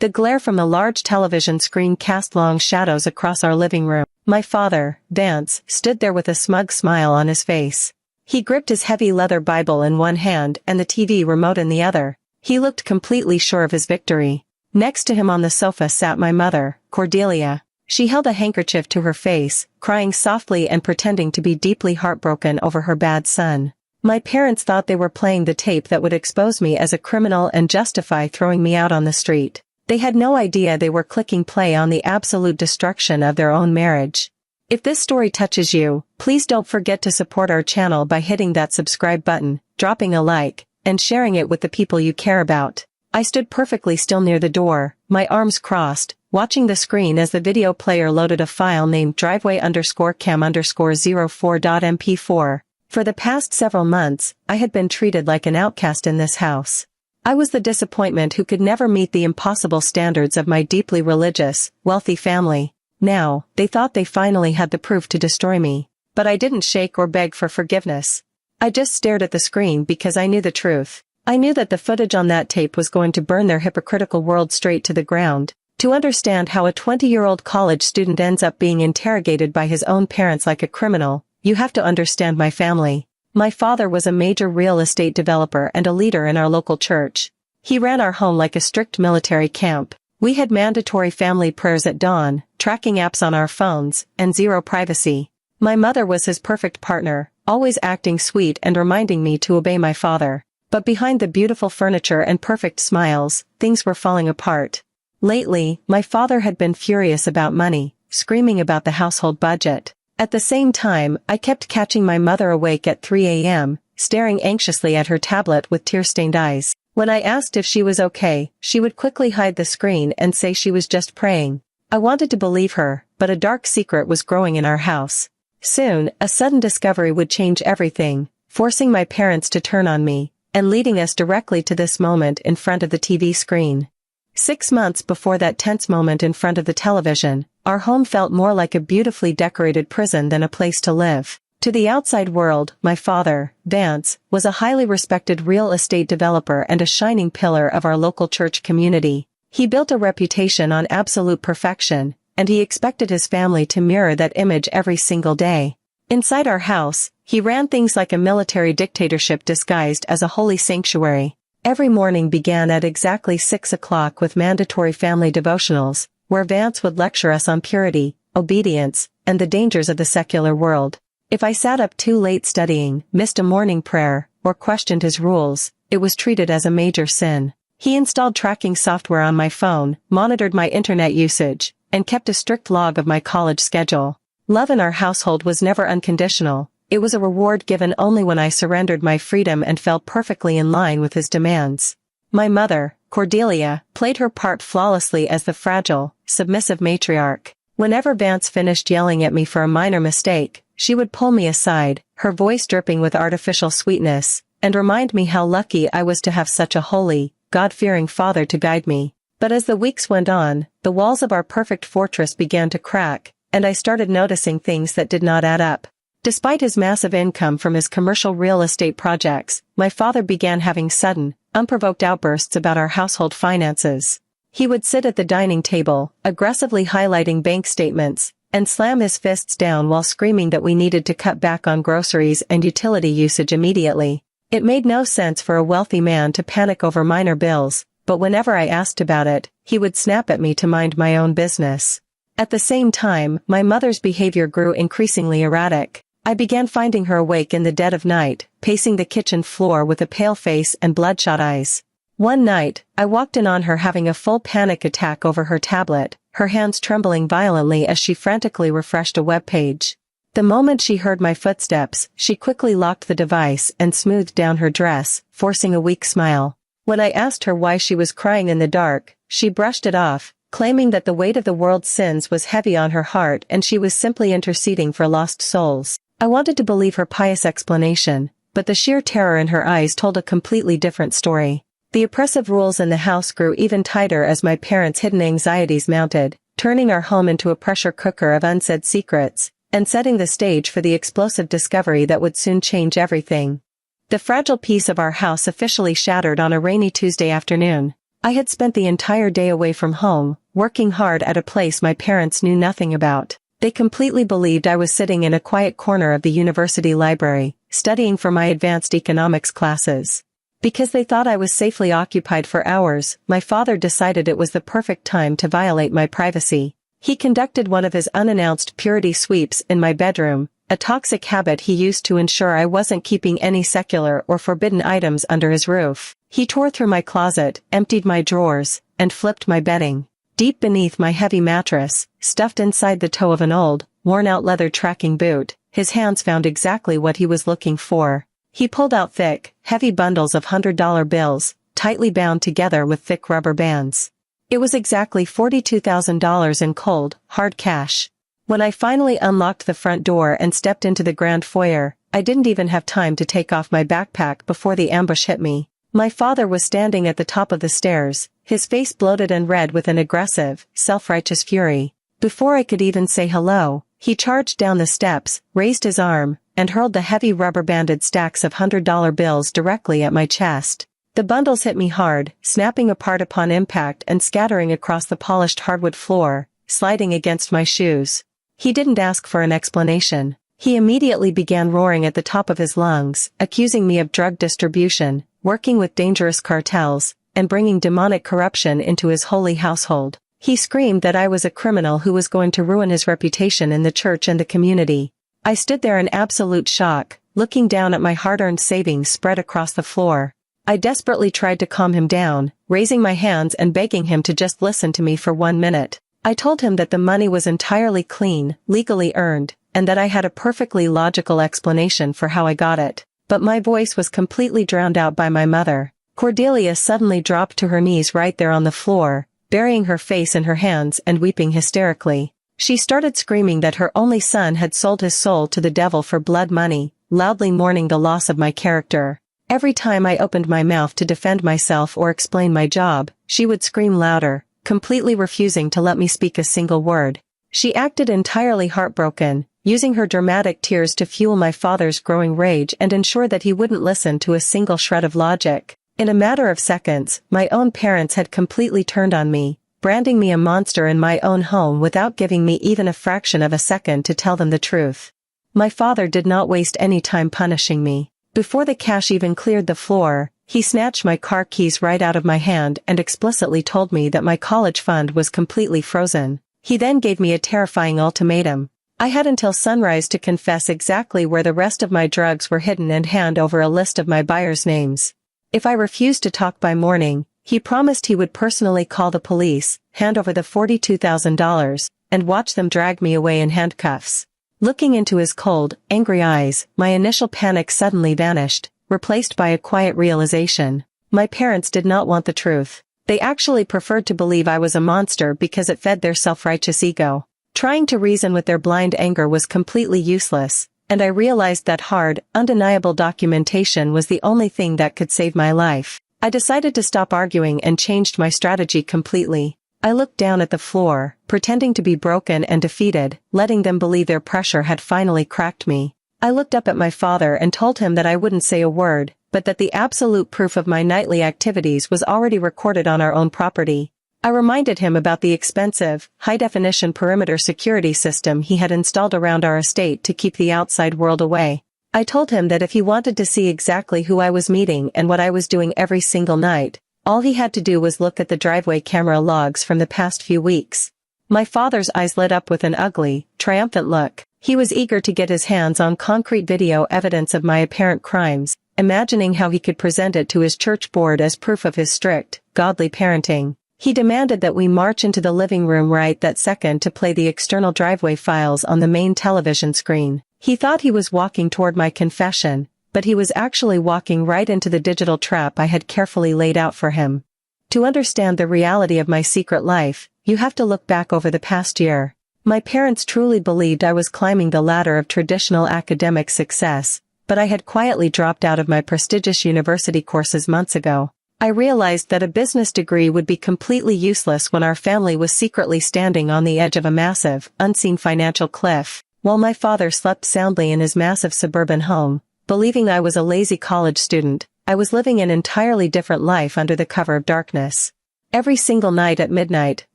The glare from the large television screen cast long shadows across our living room. My father, Vance, stood there with a smug smile on his face. He gripped his heavy leather Bible in one hand and the TV remote in the other. He looked completely sure of his victory. Next to him on the sofa sat my mother, Cordelia. She held a handkerchief to her face, crying softly and pretending to be deeply heartbroken over her bad son. My parents thought they were playing the tape that would expose me as a criminal and justify throwing me out on the street. They had no idea they were clicking play on the absolute destruction of their own marriage. If this story touches you, please don't forget to support our channel by hitting that subscribe button, dropping a like, and sharing it with the people you care about. I stood perfectly still near the door, my arms crossed, watching the screen as the video player loaded a file named driveway_cam_04.mp4. For the past several months, I had been treated like an outcast in this house. I was the disappointment who could never meet the impossible standards of my deeply religious, wealthy family. Now, they thought they finally had the proof to destroy me. But I didn't shake or beg for forgiveness. I just stared at the screen because I knew the truth. I knew that the footage on that tape was going to burn their hypocritical world straight to the ground. To understand how a 20-year-old college student ends up being interrogated by his own parents like a criminal, you have to understand my family. My father was a major real estate developer and a leader in our local church. He ran our home like a strict military camp. We had mandatory family prayers at dawn, tracking apps on our phones, and zero privacy. My mother was his perfect partner, always acting sweet and reminding me to obey my father. But behind the beautiful furniture and perfect smiles, things were falling apart. Lately, my father had been furious about money, screaming about the household budget. At the same time, I kept catching my mother awake at 3 a.m., staring anxiously at her tablet with tear-stained eyes. When I asked if she was okay, she would quickly hide the screen and say she was just praying. I wanted to believe her, but a dark secret was growing in our house. Soon, a sudden discovery would change everything, forcing my parents to turn on me, and leading us directly to this moment in front of the TV screen. 6 months before that tense moment in front of the television, our home felt more like a beautifully decorated prison than a place to live. To the outside world, my father, Vance, was a highly respected real estate developer and a shining pillar of our local church community. He built a reputation on absolute perfection, and he expected his family to mirror that image every single day. Inside our house, he ran things like a military dictatorship disguised as a holy sanctuary. Every morning began at exactly 6 o'clock with mandatory family devotionals, where Vance would lecture us on purity, obedience, and the dangers of the secular world. If I sat up too late studying, missed a morning prayer, or questioned his rules, it was treated as a major sin. He installed tracking software on my phone, monitored my internet usage, and kept a strict log of my college schedule. Love in our household was never unconditional. It was a reward given only when I surrendered my freedom and fell perfectly in line with his demands. My mother, Cordelia, played her part flawlessly as the fragile, submissive matriarch. Whenever Vance finished yelling at me for a minor mistake, she would pull me aside, her voice dripping with artificial sweetness, and remind me how lucky I was to have such a holy, God-fearing father to guide me. But as the weeks went on, the walls of our perfect fortress began to crack, and I started noticing things that did not add up. Despite his massive income from his commercial real estate projects, my father began having sudden, unprovoked outbursts about our household finances. He would sit at the dining table, aggressively highlighting bank statements, and slam his fists down while screaming that we needed to cut back on groceries and utility usage immediately. It made no sense for a wealthy man to panic over minor bills, but whenever I asked about it, he would snap at me to mind my own business. At the same time, my mother's behavior grew increasingly erratic. I began finding her awake in the dead of night, pacing the kitchen floor with a pale face and bloodshot eyes. One night, I walked in on her having a full panic attack over her tablet, her hands trembling violently as she frantically refreshed a web page. The moment she heard my footsteps, she quickly locked the device and smoothed down her dress, forcing a weak smile. When I asked her why she was crying in the dark, she brushed it off, claiming that the weight of the world's sins was heavy on her heart and she was simply interceding for lost souls. I wanted to believe her pious explanation, but the sheer terror in her eyes told a completely different story. The oppressive rules in the house grew even tighter as my parents' hidden anxieties mounted, turning our home into a pressure cooker of unsaid secrets, and setting the stage for the explosive discovery that would soon change everything. The fragile peace of our house officially shattered on a rainy Tuesday afternoon. I had spent the entire day away from home, working hard at a place my parents knew nothing about. They completely believed I was sitting in a quiet corner of the university library, studying for my advanced economics classes. Because they thought I was safely occupied for hours, my father decided it was the perfect time to violate my privacy. He conducted one of his unannounced purity sweeps in my bedroom, a toxic habit he used to ensure I wasn't keeping any secular or forbidden items under his roof. He tore through my closet, emptied my drawers, and flipped my bedding. Deep beneath my heavy mattress, stuffed inside the toe of an old, worn-out leather tracking boot, his hands found exactly what he was looking for. He pulled out thick, heavy bundles of $100 bills, tightly bound together with thick rubber bands. It was exactly $42,000 in cold, hard cash. When I finally unlocked the front door and stepped into the grand foyer, I didn't even have time to take off my backpack before the ambush hit me. My father was standing at the top of the stairs, his face bloated and red with an aggressive, self-righteous fury. Before I could even say hello, he charged down the steps, raised his arm, and hurled the heavy rubber-banded stacks of $100 bills directly at my chest. The bundles hit me hard, snapping apart upon impact and scattering across the polished hardwood floor, sliding against my shoes. He didn't ask for an explanation. He immediately began roaring at the top of his lungs, accusing me of drug distribution, working with dangerous cartels, and bringing demonic corruption into his holy household. He screamed that I was a criminal who was going to ruin his reputation in the church and the community. I stood there in absolute shock, looking down at my hard-earned savings spread across the floor. I desperately tried to calm him down, raising my hands and begging him to just listen to me for 1 minute. I told him that the money was entirely clean, legally earned, and that I had a perfectly logical explanation for how I got it. But my voice was completely drowned out by my mother. Cordelia suddenly dropped to her knees right there on the floor, burying her face in her hands and weeping hysterically. She started screaming that her only son had sold his soul to the devil for blood money, loudly mourning the loss of my character. Every time I opened my mouth to defend myself or explain my job, she would scream louder, completely refusing to let me speak a single word. She acted entirely heartbroken, using her dramatic tears to fuel my father's growing rage and ensure that he wouldn't listen to a single shred of logic. In a matter of seconds, my own parents had completely turned on me, branding me a monster in my own home without giving me even a fraction of a second to tell them the truth. My father did not waste any time punishing me. Before the cash even cleared the floor, he snatched my car keys right out of my hand and explicitly told me that my college fund was completely frozen. He then gave me a terrifying ultimatum. I had until sunrise to confess exactly where the rest of my drugs were hidden and hand over a list of my buyers' names. If I refused to talk by morning, he promised he would personally call the police, hand over the $42,000, and watch them drag me away in handcuffs. Looking into his cold, angry eyes, my initial panic suddenly vanished, replaced by a quiet realization. My parents did not want the truth. They actually preferred to believe I was a monster because it fed their self-righteous ego. Trying to reason with their blind anger was completely useless, and I realized that hard, undeniable documentation was the only thing that could save my life. I decided to stop arguing and changed my strategy completely. I looked down at the floor, pretending to be broken and defeated, letting them believe their pressure had finally cracked me. I looked up at my father and told him that I wouldn't say a word, but that the absolute proof of my nightly activities was already recorded on our own property. I reminded him about the expensive, high-definition perimeter security system he had installed around our estate to keep the outside world away. I told him that if he wanted to see exactly who I was meeting and what I was doing every single night, all he had to do was look at the driveway camera logs from the past few weeks. My father's eyes lit up with an ugly, triumphant look. He was eager to get his hands on concrete video evidence of my apparent crimes, imagining how he could present it to his church board as proof of his strict, godly parenting. He demanded that we march into the living room right that second to play the external driveway files on the main television screen. He thought he was walking toward my confession, but he was actually walking right into the digital trap I had carefully laid out for him. To understand the reality of my secret life, you have to look back over the past year. My parents truly believed I was climbing the ladder of traditional academic success, but I had quietly dropped out of my prestigious university courses months ago. I realized that a business degree would be completely useless when our family was secretly standing on the edge of a massive, unseen financial cliff. While my father slept soundly in his massive suburban home, believing I was a lazy college student, I was living an entirely different life under the cover of darkness. Every single night at midnight,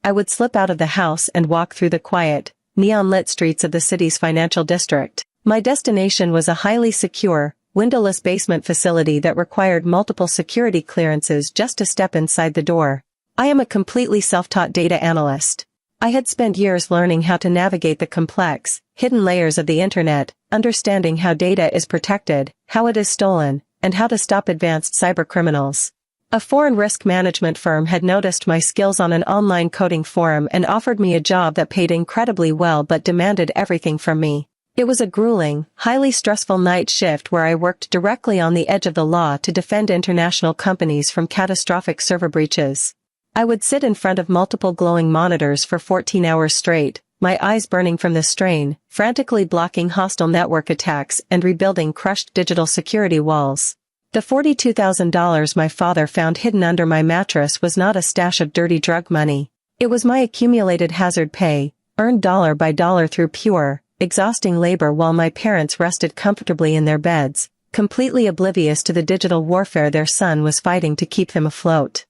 I would slip out of the house and walk through the quiet, neon-lit streets of the city's financial district. My destination was a highly secure, windowless basement facility that required multiple security clearances just to step inside the door. I am a completely self-taught data analyst. I had spent years learning how to navigate the complex, hidden layers of the internet, understanding how data is protected, how it is stolen, and how to stop advanced cybercriminals. A foreign risk management firm had noticed my skills on an online coding forum and offered me a job that paid incredibly well but demanded everything from me. It was a grueling, highly stressful night shift where I worked directly on the edge of the law to defend international companies from catastrophic server breaches. I would sit in front of multiple glowing monitors for 14 hours straight, my eyes burning from the strain, frantically blocking hostile network attacks and rebuilding crushed digital security walls. The $42,000 my father found hidden under my mattress was not a stash of dirty drug money. It was my accumulated hazard pay, earned dollar by dollar through pure, exhausting labor while my parents rested comfortably in their beds, completely oblivious to the digital warfare their son was fighting to keep them afloat.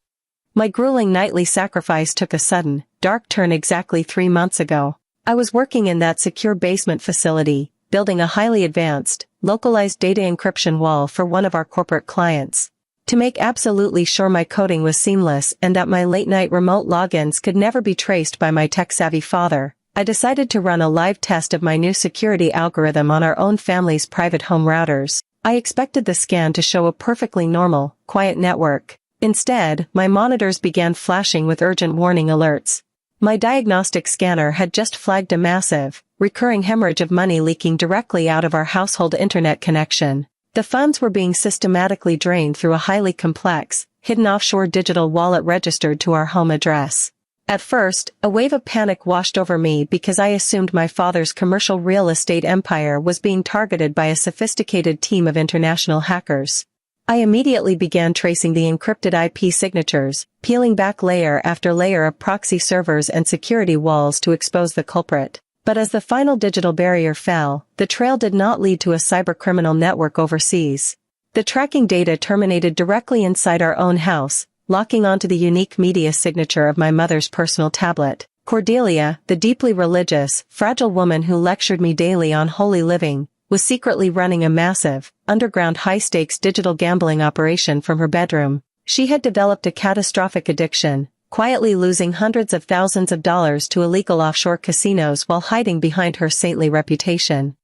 My grueling nightly sacrifice took a sudden, dark turn exactly 3 months ago. I was working in that secure basement facility, building a highly advanced, localized data encryption wall for one of our corporate clients. To make absolutely sure my coding was seamless and that my late-night remote logins could never be traced by my tech-savvy father, I decided to run a live test of my new security algorithm on our own family's private home routers. I expected the scan to show a perfectly normal, quiet network. Instead, my monitors began flashing with urgent warning alerts. My diagnostic scanner had just flagged a massive, recurring hemorrhage of money leaking directly out of our household internet connection. The funds were being systematically drained through a highly complex, hidden offshore digital wallet registered to our home address. At first, a wave of panic washed over me because I assumed my father's commercial real estate empire was being targeted by a sophisticated team of international hackers. I immediately began tracing the encrypted IP signatures, peeling back layer after layer of proxy servers and security walls to expose the culprit. But as the final digital barrier fell, the trail did not lead to a cybercriminal network overseas. The tracking data terminated directly inside our own house, locking onto the unique media signature of my mother's personal tablet. Cordelia, the deeply religious, fragile woman who lectured me daily on holy living, was secretly running a massive, underground high-stakes digital gambling operation from her bedroom. She had developed a catastrophic addiction, quietly losing hundreds of thousands of dollars to illegal offshore casinos while hiding behind her saintly reputation.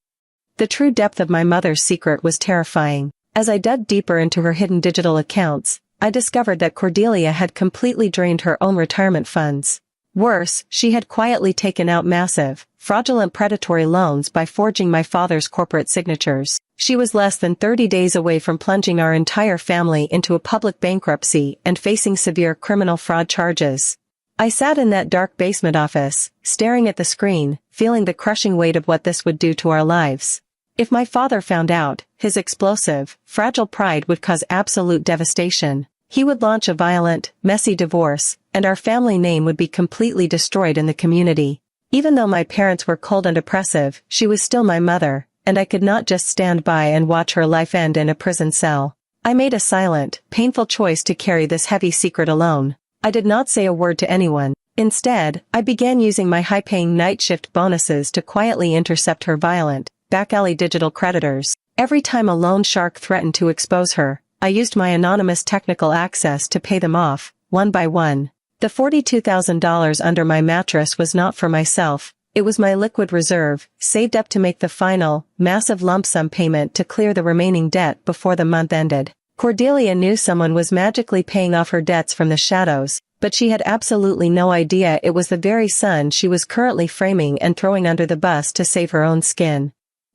The true depth of my mother's secret was terrifying. As I dug deeper into her hidden digital accounts, I discovered that Cordelia had completely drained her own retirement funds. Worse, she had quietly taken out massive, fraudulent predatory loans by forging my father's corporate signatures. She was less than 30 days away from plunging our entire family into a public bankruptcy and facing severe criminal fraud charges. I sat in that dark basement office, staring at the screen, feeling the crushing weight of what this would do to our lives. If my father found out, his explosive, fragile pride would cause absolute devastation. He would launch a violent, messy divorce, and our family name would be completely destroyed in the community. Even though my parents were cold and oppressive, she was still my mother, and I could not just stand by and watch her life end in a prison cell. I made a silent, painful choice to carry this heavy secret alone. I did not say a word to anyone. Instead, I began using my high-paying night shift bonuses to quietly intercept her violent, back-alley digital creditors. Every time a loan shark threatened to expose her, I used my anonymous technical access to pay them off, one by one. The $42,000 under my mattress was not for myself, it was my liquid reserve, saved up to make the final, massive lump sum payment to clear the remaining debt before the month ended. Cordelia knew someone was magically paying off her debts from the shadows, but she had absolutely no idea it was the very son she was currently framing and throwing under the bus to save her own skin.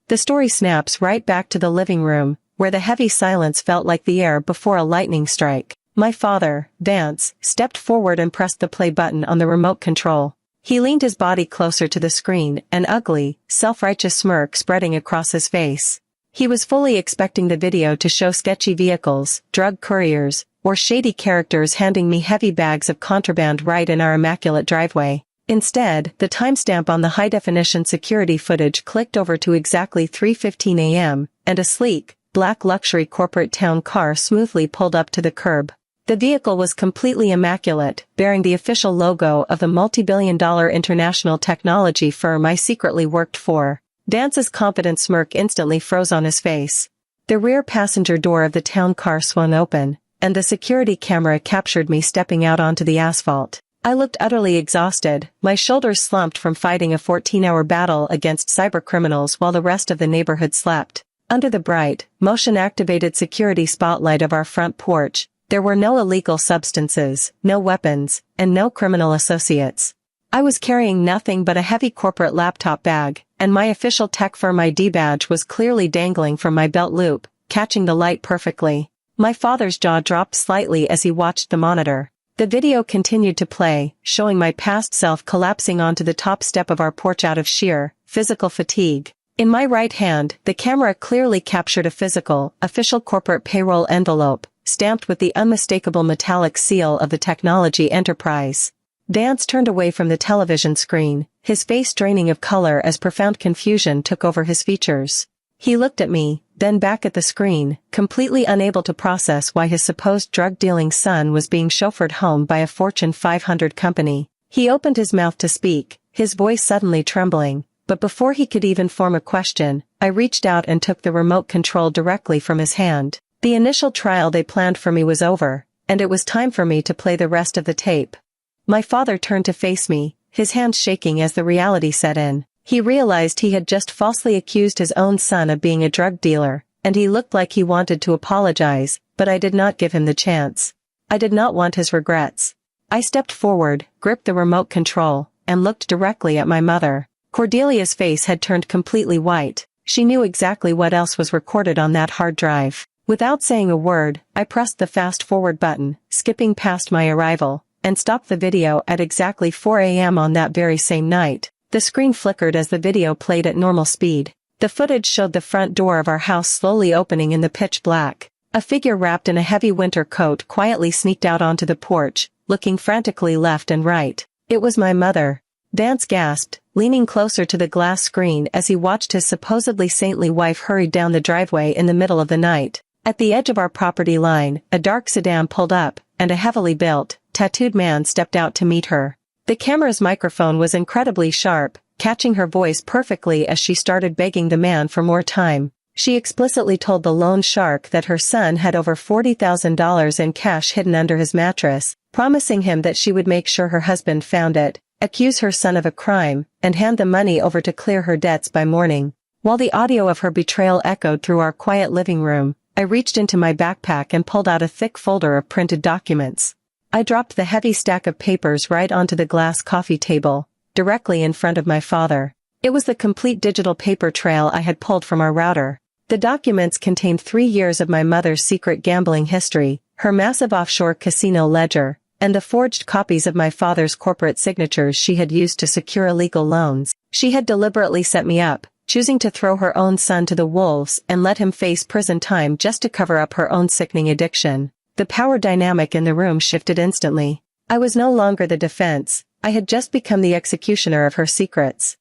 The story snaps right back to the living room, where the heavy silence felt like the air before a lightning strike. My father, Vance, stepped forward and pressed the play button on the remote control. He leaned his body closer to the screen, an ugly, self-righteous smirk spreading across his face. He was fully expecting the video to show sketchy vehicles, drug couriers, or shady characters handing me heavy bags of contraband right in our immaculate driveway. Instead, the timestamp on the high-definition security footage clicked over to exactly 3:15 a.m., and a sleek, black luxury corporate town car smoothly pulled up to the curb. The vehicle was completely immaculate, bearing the official logo of the multi-billion-dollar international technology firm I secretly worked for. Dance's confident smirk instantly froze on his face. The rear passenger door of the town car swung open, and the security camera captured me stepping out onto the asphalt. I looked utterly exhausted, my shoulders slumped from fighting a 14-hour battle against cybercriminals while the rest of the neighborhood slept. Under the bright, motion-activated security spotlight of our front porch, there were no illegal substances, no weapons, and no criminal associates. I was carrying nothing but a heavy corporate laptop bag, and my official tech firm ID badge was clearly dangling from my belt loop, catching the light perfectly. My father's jaw dropped slightly as he watched the monitor. The video continued to play, showing my past self collapsing onto the top step of our porch out of sheer, physical fatigue. In my right hand, the camera clearly captured a physical, official corporate payroll envelope, stamped with the unmistakable metallic seal of the technology enterprise. Dance turned away from the television screen, his face draining of color as profound confusion took over his features. He looked at me, then back at the screen, completely unable to process why his supposed drug-dealing son was being chauffeured home by a Fortune 500 company. He opened his mouth to speak, his voice suddenly trembling, but before he could even form a question, I reached out and took the remote control directly from his hand. The initial trial they planned for me was over, and it was time for me to play the rest of the tape. My father turned to face me, his hands shaking as the reality set in. He realized he had just falsely accused his own son of being a drug dealer, and he looked like he wanted to apologize, but I did not give him the chance. I did not want his regrets. I stepped forward, gripped the remote control, and looked directly at my mother. Cordelia's face had turned completely white. She knew exactly what else was recorded on that hard drive. Without saying a word, I pressed the fast-forward button, skipping past my arrival, and stopped the video at exactly 4 a.m. on that very same night. The screen flickered as the video played at normal speed. The footage showed the front door of our house slowly opening in the pitch black. A figure wrapped in a heavy winter coat quietly sneaked out onto the porch, looking frantically left and right. It was my mother. Dance gasped, leaning closer to the glass screen as he watched his supposedly saintly wife hurry down the driveway in the middle of the night. At the edge of our property line, a dark sedan pulled up, and a heavily built, tattooed man stepped out to meet her. The camera's microphone was incredibly sharp, catching her voice perfectly as she started begging the man for more time. She explicitly told the loan shark that her son had over $40,000 in cash hidden under his mattress, promising him that she would make sure her husband found it, accuse her son of a crime, and hand the money over to clear her debts by morning. While the audio of her betrayal echoed through our quiet living room, I reached into my backpack and pulled out a thick folder of printed documents. I dropped the heavy stack of papers right onto the glass coffee table, directly in front of my father. It was the complete digital paper trail I had pulled from our router. The documents contained 3 years of my mother's secret gambling history, her massive offshore casino ledger, and the forged copies of my father's corporate signatures she had used to secure illegal loans. She had deliberately set me up, choosing to throw her own son to the wolves and let him face prison time just to cover up her own sickening addiction. The power dynamic in the room shifted instantly. I was no longer the defense, I had just become the executioner of her secrets.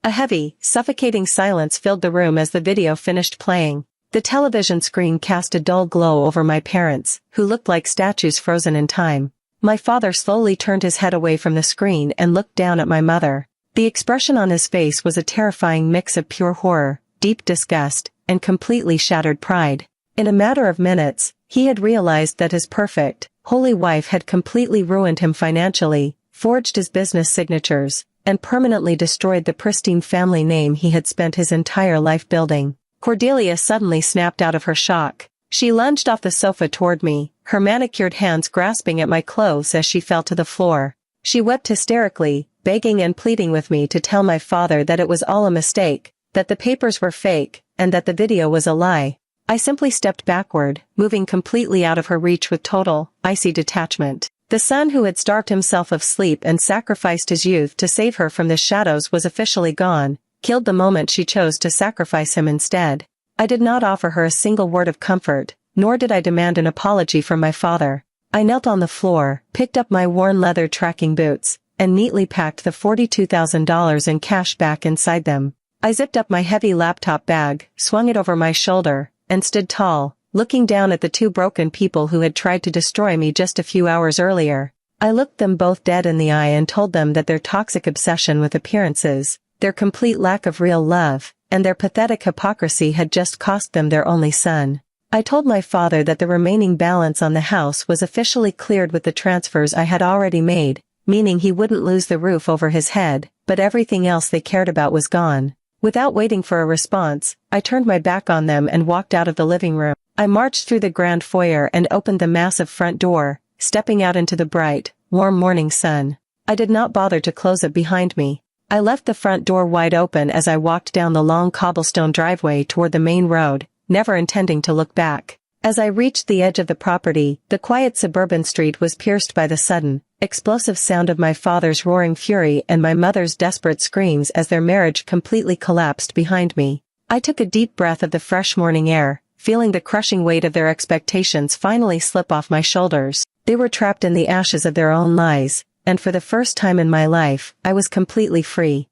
A heavy, suffocating silence filled the room as the video finished playing. The television screen cast a dull glow over my parents, who looked like statues frozen in time. My father slowly turned his head away from the screen and looked down at my mother. The expression on his face was a terrifying mix of pure horror, deep disgust, and completely shattered pride. In a matter of minutes, he had realized that his perfect, holy wife had completely ruined him financially, forged his business signatures, and permanently destroyed the pristine family name he had spent his entire life building. Cordelia suddenly snapped out of her shock. She lunged off the sofa toward me, her manicured hands grasping at my clothes as she fell to the floor. She wept hysterically, begging and pleading with me to tell my father that it was all a mistake, that the papers were fake, and that the video was a lie. I simply stepped backward, moving completely out of her reach with total, icy detachment. The son who had starved himself of sleep and sacrificed his youth to save her from the shadows was officially gone, killed the moment she chose to sacrifice him instead. I did not offer her a single word of comfort, nor did I demand an apology from my father. I knelt on the floor, picked up my worn leather tracking boots, and neatly packed the $42,000 in cash back inside them. I zipped up my heavy laptop bag, swung it over my shoulder, and stood tall, looking down at the two broken people who had tried to destroy me just a few hours earlier. I looked them both dead in the eye and told them that their toxic obsession with appearances, their complete lack of real love, and their pathetic hypocrisy had just cost them their only son. I told my father that the remaining balance on the house was officially cleared with the transfers I had already made, meaning he wouldn't lose the roof over his head, but everything else they cared about was gone. Without waiting for a response, I turned my back on them and walked out of the living room. I marched through the grand foyer and opened the massive front door, stepping out into the bright, warm morning sun. I did not bother to close it behind me. I left the front door wide open as I walked down the long cobblestone driveway toward the main road, never intending to look back. As I reached the edge of the property, the quiet suburban street was pierced by the sudden, explosive sound of my father's roaring fury and my mother's desperate screams as their marriage completely collapsed behind me. I took a deep breath of the fresh morning air, feeling the crushing weight of their expectations finally slip off my shoulders. They were trapped in the ashes of their own lies, and for the first time in my life, I was completely free.